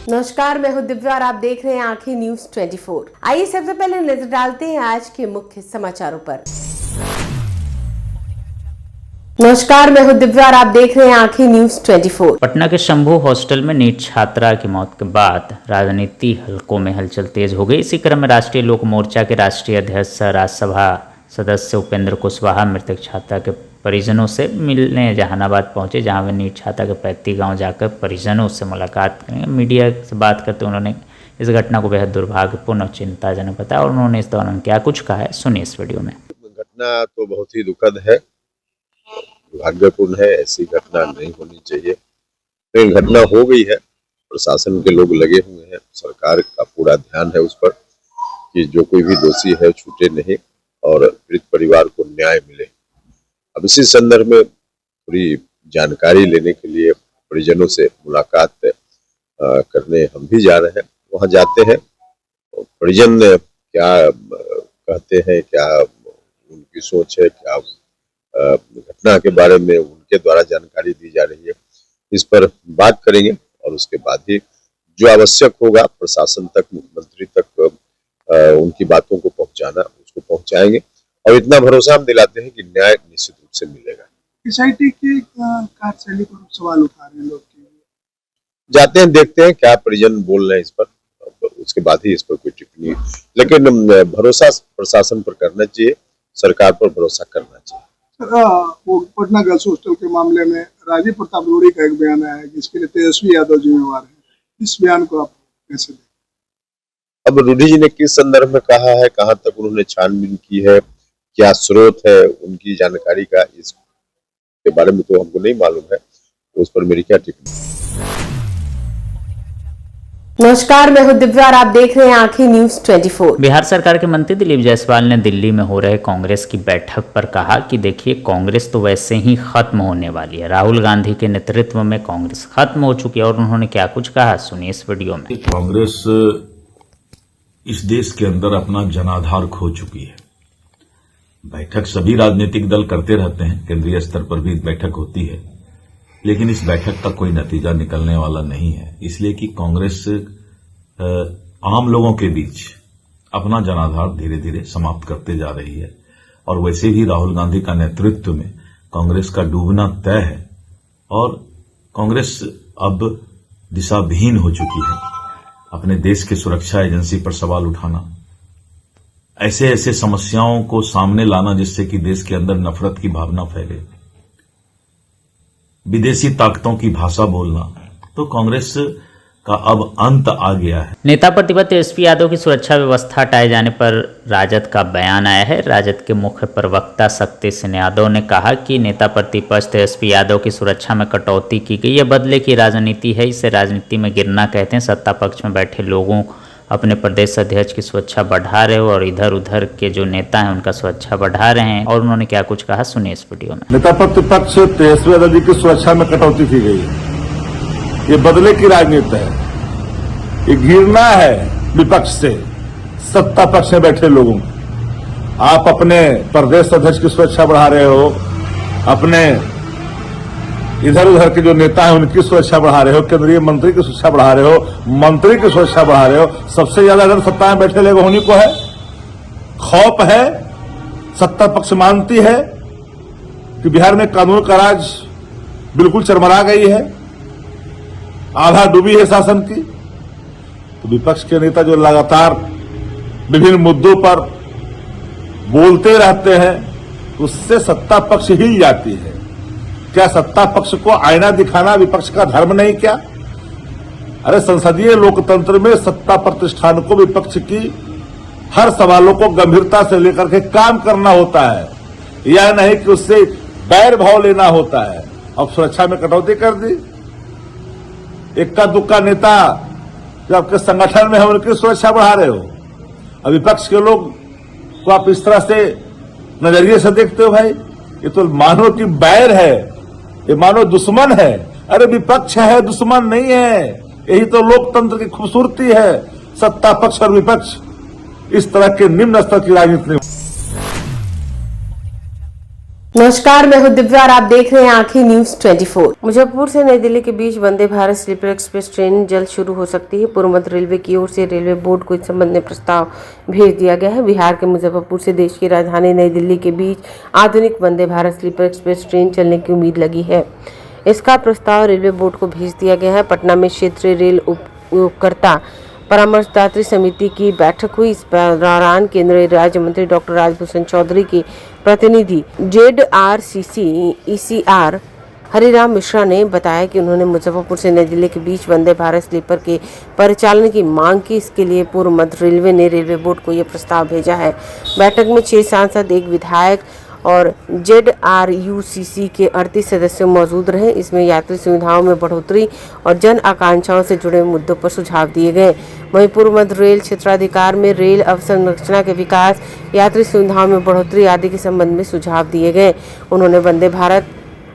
नमस्कार, मैं हूं दिव्या और आप देख रहे हैं आंखें न्यूज 24। आइए सबसे पहले नजर डालते हैं आज के मुख्य समाचारों पर। नमस्कार, मैं हूं दिव्या और आप देख रहे हैं आंखें न्यूज 24। पटना के शंभू हॉस्टल में नीट छात्रा की मौत के बाद राजनीति हलकों में हलचल तेज हो गई। इसी क्रम में राष्ट्रीय लोक मोर्चा के राष्ट्रीय अध्यक्ष राज्यसभा सदस्य उपेंद्र कुशवाहा मृतक छात्रा के परिजनों से मिलने जहानाबाद पहुंचे, जहां वे नीट छात्रा के पैतृक गांव जाकर परिजनों से मुलाकात करेंगे। मीडिया से बात करते उन्होंने इस घटना को बेहद दुर्भाग्यपूर्ण और चिंताजनक बताया और उन्होंने इस दौरान क्या कुछ कहा है, सुनिए इस वीडियो में। घटना तो बहुत ही दुखद है, दुर्भाग्यपूर्ण है, ऐसी घटना नहीं होनी चाहिए, लेकिन घटना हो गई है। प्रशासन के लोग लगे हुए हैं, सरकार का पूरा ध्यान है उस पर कि जो कोई भी दोषी है छूटे नहीं और पीड़ित परिवार को न्याय मिले। अब इसी संदर्भ में पूरी जानकारी लेने के लिए परिजनों से मुलाकात करने हम भी जा रहे हैं। वहां जाते हैं और परिजन क्या कहते हैं, क्या उनकी सोच है, क्या घटना के बारे में उनके द्वारा जानकारी दी जा रही है, इस पर बात करेंगे और उसके बाद ही जो आवश्यक होगा प्रशासन तक, मुख्यमंत्री तक उनकी बातों को पहुंचाना उसको पहुंचाएंगे और इतना भरोसा हम दिलाते हैं कि न्याय निश्चित रूप से मिलेगा। एसआईटी की कार्यशैली पर सवाल उठा रहे हैं लोग, जाते हैं, देखते हैं क्या परिजन बोल रहे हैं इस पर, उसके बाद ही इस पर कोई टिप्पणी, लेकिन भरोसा प्रशासन पर करना चाहिए, सरकार पर भरोसा करना चाहिए। वो पटना गर्ल्स हॉस्टल के मामले में राजीव प्रताप रूडी का एक बयान आया है जिसके लिए तेजस्वी यादव जिम्मेवार है। इस बयान को आप कैसे देखें? अब रूडी जी ने किस संदर्भ में कहा है, कहां तक उन्होंने छानबीन की है, क्या स्रोत है उनकी जानकारी का, इसके बारे में तो हमको नहीं मालूम है, उस पर मेरी क्या टिप्पणी। नमस्कार, मैं हूं दिव्या और आप देख रहे हैं आंखें न्यूज 24। बिहार सरकार के मंत्री दिलीप जायसवाल ने दिल्ली में हो रहे कांग्रेस की बैठक पर कहा कि देखिए, कांग्रेस तो वैसे ही खत्म होने वाली है, राहुल गांधी के नेतृत्व में कांग्रेस खत्म हो चुकी है और उन्होंने क्या कुछ कहा, सुनिए इस वीडियो में। कांग्रेस इस देश के अंदर अपना जनाधार खो चुकी है। बैठक सभी राजनीतिक दल करते रहते हैं, केंद्रीय स्तर पर भी बैठक होती है, लेकिन इस बैठक का कोई नतीजा निकलने वाला नहीं है, इसलिए कि कांग्रेस आम लोगों के बीच अपना जनाधार धीरे धीरे समाप्त करते जा रही है और वैसे भी राहुल गांधी का नेतृत्व में कांग्रेस का डूबना तय है और कांग्रेस अब दिशाविहीन हो चुकी है। अपने देश की सुरक्षा एजेंसी पर सवाल उठाना, ऐसे ऐसे समस्याओं को सामने लाना जिससे कि देश के अंदर नफरत की भावना फैले, विदेशी ताकतों की भाषा बोलना, तो कांग्रेस का अब अंत आ गया है। नेता प्रतिपक्ष तेजस्वी यादव की सुरक्षा व्यवस्था हटाए जाने पर राजद का बयान आया है। राजद के मुख्य प्रवक्ता शक्ति सिंह यादव ने कहा कि नेता प्रतिपक्ष तेजस्वी यादव की सुरक्षा में कटौती की गई, यह बदले की राजनीति है, इसे राजनीति में गिरना कहते हैं। सत्ता पक्ष में बैठे लोगों अपने प्रदेश अध्यक्ष की सुरक्षा बढ़ा रहे हो और इधर उधर के जो नेता हैं उनका सुरक्षा बढ़ा रहे हैं और उन्होंने क्या कुछ कहा, सुनिए इस वीडियो में। नेता प्रतिपक्ष तेजस्वी यादव जी की सुरक्षा में कटौती की गई है, ये बदले की राजनीति है, ये घिरना है विपक्ष से सत्ता पक्ष में बैठे लोगों को। आप अपने प्रदेश अध्यक्ष की सुरक्षा बढ़ा रहे हो, अपने इधर उधर के जो नेता हैं उनकी सुरक्षा बढ़ा रहे हो, केंद्रीय मंत्री की सुरक्षा बढ़ा रहे हो, मंत्री की सुरक्षा बढ़ा रहे हो। सबसे ज्यादा अगर सत्ता में बैठे लोग होने को है, खौफ है, सत्ता पक्ष मानती है कि बिहार में कानून का राज बिल्कुल चरमरा गई है, आधा डूबी है शासन की। तो विपक्ष के नेता जो लगातार विभिन्न मुद्दों पर बोलते रहते हैं, उससे सत्ता पक्ष हिल जाती है। क्या सत्ता पक्ष को आईना दिखाना विपक्ष का धर्म नहीं क्या? अरे संसदीय लोकतंत्र में सत्ता प्रतिष्ठान को विपक्ष की हर सवालों को गंभीरता से लेकर के काम करना होता है, यह नहीं कि उससे बैर भाव लेना होता है। अब सुरक्षा में कटौती कर दी, इक्का दुक्का नेता जो आपके संगठन में है उनकी सुरक्षा बढ़ा रहे हो। अब विपक्ष के लोग को आप इस तरह से नजरिए से देखते हो, भाई ये तो मानो कि बैर है, ये मानो दुश्मन है। अरे विपक्ष है, दुश्मन नहीं है। यही तो लोकतंत्र की खूबसूरती है, सत्ता पक्ष और विपक्ष इस तरह के निम्न स्तर की राजनीति नहीं। नमस्कार, मैं हूं दिव्या और आप देख रहे हैं आंखें न्यूज 24। मुजफ्फरपुर से नई दिल्ली के बीच Vande Bharat sleeper express train जल्द शुरू हो सकती है। पूर्व मध्य रेलवे की ओर से रेलवे बोर्ड को इस संबंध में प्रस्ताव भेज दिया गया है। बिहार के मुजफ्फरपुर से देश की राजधानी नई दिल्ली के बीच आधुनिक Vande Bharat sleeper express train चलने की उम्मीद लगी है। इसका प्रस्ताव रेलवे बोर्ड को भेज दिया गया है। पटना में क्षेत्रीय रेल उपयोगकर्ता परामर्शदात्री समिति की बैठक हुई। इस दौरान केंद्रीय राज्य मंत्री डॉक्टर राजभूषण चौधरी के प्रतिनिधि ZRCC ECR हरिराम मिश्रा ने बताया कि उन्होंने मुजफ्फरपुर से नई दिल्ली के बीच वंदे भारत स्लीपर के परिचालन की मांग की। इसके लिए पूर्व मध्य रेलवे ने रेलवे बोर्ड को यह प्रस्ताव भेजा है। बैठक में 6 सांसद, 1 विधायक और ZRUCC के 38 सदस्य मौजूद रहे। इसमें यात्री सुविधाओं में बढ़ोतरी और जन आकांक्षाओं से जुड़े मुद्दों पर सुझाव दिए गए। वहीं पूर्व मध्य रेल क्षेत्राधिकार में रेल अवसंरचना के विकास, यात्री सुविधाओं में बढ़ोतरी आदि के संबंध में सुझाव दिए गए। उन्होंने वंदे भारत,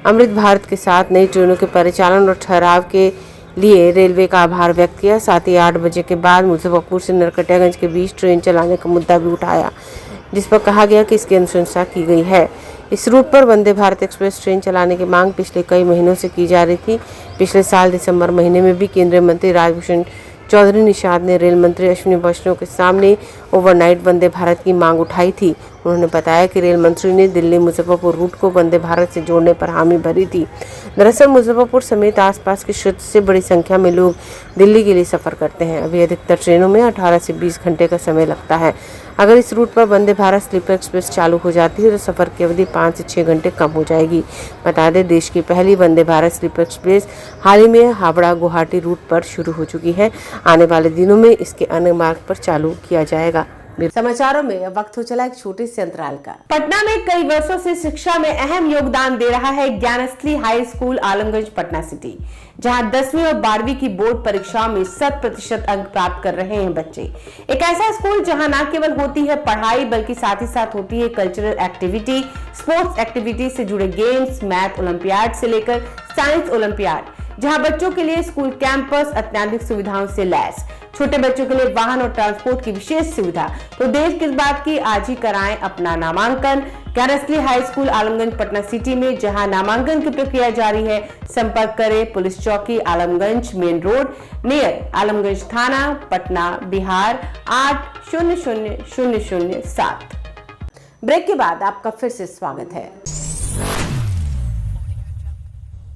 अमृत भारत के साथ नई ट्रेनों के परिचालन और ठहराव के लिए रेलवे का आभार व्यक्त किया। साथ ही 8 बजे के बाद मुजफ्फरपुर से नरकटियागंज के बीच ट्रेन चलाने का मुद्दा भी उठाया, जिस पर कहा गया कि इसकी अनुशंसा की गई है। इस रूट पर वंदे भारत एक्सप्रेस ट्रेन चलाने की मांग पिछले कई महीनों से की जा रही थी। पिछले साल दिसंबर महीने में भी केंद्रीय मंत्री राजभूषण चौधरी निषाद ने रेल मंत्री अश्विनी वैष्णव के सामने ओवरनाइट वंदे भारत की मांग उठाई थी। उन्होंने बताया कि रेल मंत्री ने दिल्ली मुजफ्फरपुर रूट को वंदे भारत से जोड़ने पर हामी भरी थी। दरअसल मुजफ्फरपुर समेत आसपास के क्षेत्र से बड़ी संख्या में लोग दिल्ली के लिए सफर करते हैं। अभी अधिकतर ट्रेनों में 18 से 20 घंटे का समय लगता है। अगर इस रूट पर वंदे भारत स्लीपर एक्सप्रेस चालू हो जाती है तो सफर की अवधि 5 से 6 घंटे कम हो जाएगी। बता दें, देश की पहली वंदे भारत स्लीपर एक्सप्रेस हाल ही में हावड़ा गुवाहाटी रूट पर शुरू हो चुकी है। आने वाले दिनों में इसके अन्य मार्ग पर चालू किया जाएगा। समाचारों में वक्त हो चला एक छोटे से अंतराल का। पटना में कई वर्षों से शिक्षा में अहम योगदान दे रहा है Gyansthali high school Alamganj Patna city, जहां 10वीं और 12वीं की बोर्ड परीक्षाओं में 100% अंक प्राप्त कर रहे हैं बच्चे। एक ऐसा स्कूल जहां न केवल होती है पढ़ाई, बल्कि साथ ही साथ होती है कल्चरल एक्टिविटी, स्पोर्ट्स एक्टिविटी से जुड़े गेम्स, मैथ ओलंपियाड से लेकर साइंस ओलंपियाड, जहां बच्चों के लिए स्कूल कैंपस अत्याधुनिक सुविधाओं से लैस, छोटे बच्चों के लिए वाहन और ट्रांसपोर्ट की विशेष सुविधा। तो देर किस बात की, आज ही कराएं अपना नामांकन Gyansthali high school Alamganj Patna city में, जहां नामांकन की प्रक्रिया जारी है। संपर्क करें पुलिस चौकी Alamganj main road near Alamganj थाना पटना बिहार 800007। ब्रेक के बाद आपका फिर से स्वागत है।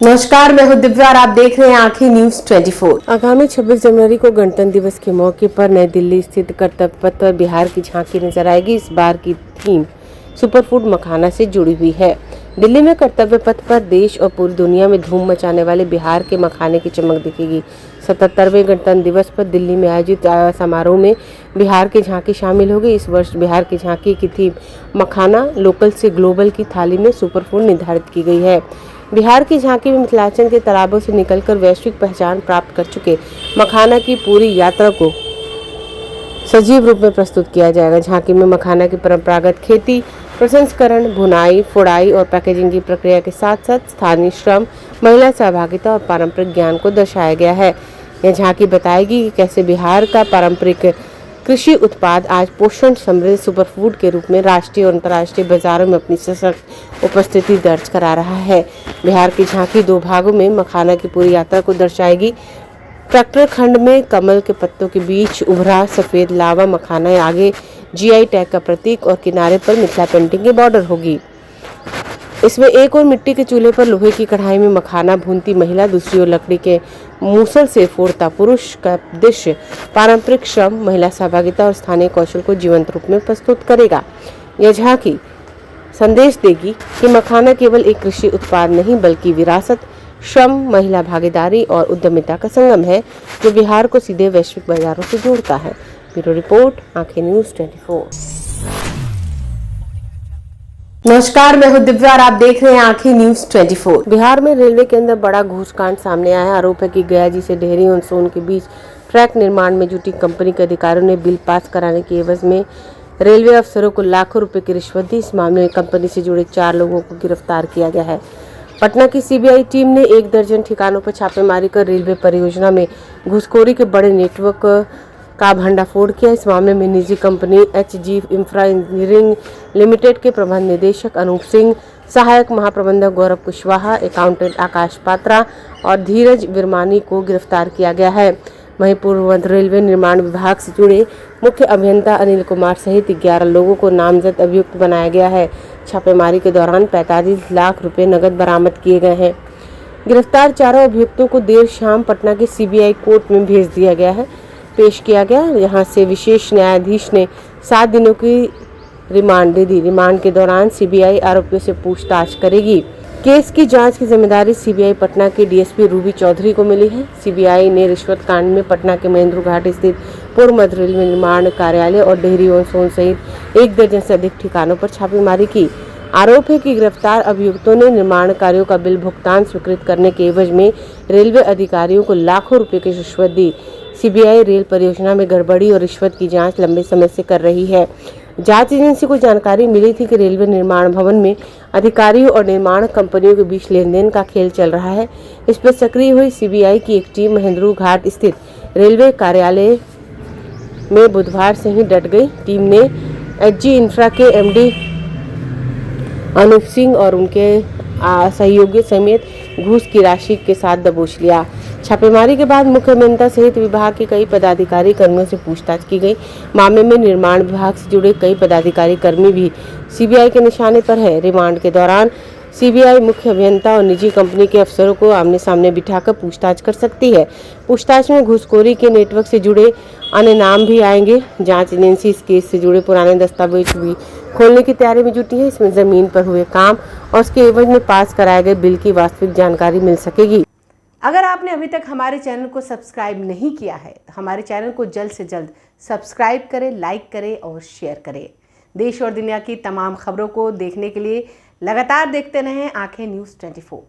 नमस्कार, मैं हूं दिव्या और आप देख रहे हैं आंखें न्यूज 24। आगामी 26 जनवरी को गणतंत्र दिवस के मौके पर नई दिल्ली स्थित कर्तव्य पथ पर बिहार की झांकी नजर आएगी। इस बार की थीम सुपरफूड मखाना से जुड़ी हुई है। दिल्ली में कर्तव्य पथ पर देश और पूरी दुनिया में धूम मचाने वाले बिहार के मखाने की चमक दिखेगी। 77वें गणतंत्र दिवस पर दिल्ली में आयोजित समारोह में बिहार की झांकी शामिल होगी। इस वर्ष बिहार की झांकी की थीम मखाना लोकल से ग्लोबल की थाली में सुपरफूड निर्धारित की गई है। बिहार की झांकी में मिथिलांचल के तालाबों से निकलकर वैश्विक पहचान प्राप्त कर चुके मखाना की पूरी यात्रा को सजीव रूप में प्रस्तुत किया जाएगा। झांकी में मखाना की परंपरागत खेती, प्रसंस्करण, भुनाई, फोड़ाई और पैकेजिंग की प्रक्रिया के साथ साथ स्थानीय श्रम, महिला सहभागिता और पारंपरिक ज्ञान को दर्शाया गया है। यह झांकी बताएगी कि कैसे बिहार का पारंपरिक कृषि उत्पाद आज पोषण समृद्ध सुपरफूड के रूप में राष्ट्रीय और अंतर्राष्ट्रीय बाजारों में अपनी सशक्त उपस्थिति दर्ज करा रहा है। बिहार की झांकी 2 भागों में मखाना की पूरी यात्रा को दर्शाएगी। ट्रैक्टर खंड में कमल के पत्तों के बीच उभरा सफेद लावा मखाना आगे GI टैग का प्रतीक और किनारे पर मिथिला पेंटिंग की बॉर्डर होगी। इसमें एक और मिट्टी के चूल्हे पर लोहे की कढ़ाई में मखाना भूनती महिला, दूसरी ओर लकड़ी के मूसल से फोड़ता पुरुष का दृश्य पारंपरिक श्रम, महिला सहभागिता और स्थानीय कौशल को जीवंत रूप में प्रस्तुत करेगा। यह झांकी संदेश देगी कि मखाना केवल एक कृषि उत्पाद नहीं बल्कि विरासत, श्रम, महिला भागीदारी और उद्यमिता का संगम है, जो बिहार को सीधे वैश्विक बाजारों से जोड़ता है। ब्यूरो रिपोर्ट, आंखें न्यूज 24। नमस्कार, मैं हूं दिव्या और आप देख रहे हैं आंखें न्यूज 24। बिहार में रेलवे के अंदर बड़ा घूसकांड सामने आया है। आरोप है कि गया जी से डेहरी और सोन के बीच ट्रैक निर्माण में जुटी कंपनी के अधिकारियों ने बिल पास कराने की एवज में रेलवे अफसरों को लाखों रुपए की रिश्वत दी। इस मामले में कंपनी से जुड़े 4 लोगों को गिरफ्तार किया गया है। पटना की CBI टीम ने 1 दर्जन ठिकानों पर छापेमारी कर रेलवे परियोजना में घूसखोरी के बड़े नेटवर्क का भंडाफोड़ किया। इस मामले में निजी company HG infra engineering limited के प्रबंध निदेशक अनूप सिंह, सहायक महाप्रबंधक गौरव कुशवाहा, अकाउंटेंट आकाश पात्रा और धीरज विरमानी को गिरफ्तार किया गया है। वहीं पूर्व मध्य रेलवे निर्माण विभाग से जुड़े मुख्य अभियंता अनिल कुमार सहित 11 लोगों को नामजद अभियुक्त बनाया गया है। छापेमारी के दौरान 45 लाख रुपए नकद बरामद किए गए हैं। गिरफ्तार चारों अभियुक्तों को देर शाम पटना के सीबीआई कोर्ट में पेश किया गया। यहाँ से विशेष न्यायाधीश ने 7 दिनों की रिमांड दे दी। रिमांड के दौरान सीबीआई आरोपियों से पूछताछ करेगी। केस की जांच की जिम्मेदारी सीबीआई पटना के डीएसपी रूबी चौधरी को मिली है। सीबीआई ने रिश्वत कांड में पटना के महेंद्र घाट स्थित पूर्व मध्य रेलवे निर्माण कार्यालय और डेहरी ऑन सोन सहित 1 दर्जन से अधिक ठिकानों पर छापेमारी की। आरोप है कि गिरफ्तार अभियुक्तों ने निर्माण कार्यों का बिल भुगतान स्वीकृत करने के एवज में रेलवे अधिकारियों को लाखों रुपए की रिश्वत दी। सीबीआई रेल परियोजना में गड़बड़ी और रिश्वत की जांच लंबे समय से कर रही है। जांच एजेंसी को जानकारी मिली थी कि रेलवे निर्माण भवन में अधिकारियों और निर्माण कंपनियों के बीच लेनदेन का खेल चल रहा है। इस पर सक्रिय हुई सीबीआई की एक टीम महेंद्र घाट स्थित रेलवे कार्यालय में बुधवार से ही डट गई। टीम ने एचजी इंफ्रा के एमडी अनूप सिंह और उनके सहयोगियों समेत घूस की राशि के साथ दबोच लिया। छापेमारी के बाद मुख्य अभियंता सहित विभाग के कई पदाधिकारी कर्मियों से पूछताछ की गई। मामले में निर्माण विभाग से जुड़े कई पदाधिकारी कर्मी भी सीबीआई के निशाने पर है। रिमांड के दौरान सीबीआई मुख्य अभियंता और निजी कंपनी के अफसरों को आमने सामने बिठाकर पूछताछ कर सकती है। पूछताछ में घूसखोरी के नेटवर्क से जुड़े अन्य नाम भी आएंगे। जांच एजेंसी इस केस से जुड़े पुराने दस्तावेज भी खोलने की तैयारी में जुटी है। इसमें जमीन पर हुए काम और उसके एवज में पास कराए गए बिल की वास्तविक जानकारी मिल सकेगी। अगर आपने अभी तक हमारे चैनल को सब्सक्राइब नहीं किया है तो हमारे चैनल को जल्द से जल्द सब्सक्राइब करें, लाइक करें और शेयर करें। देश और दुनिया की तमाम खबरों को देखने के लिए लगातार देखते रहें आंखें न्यूज़ 24।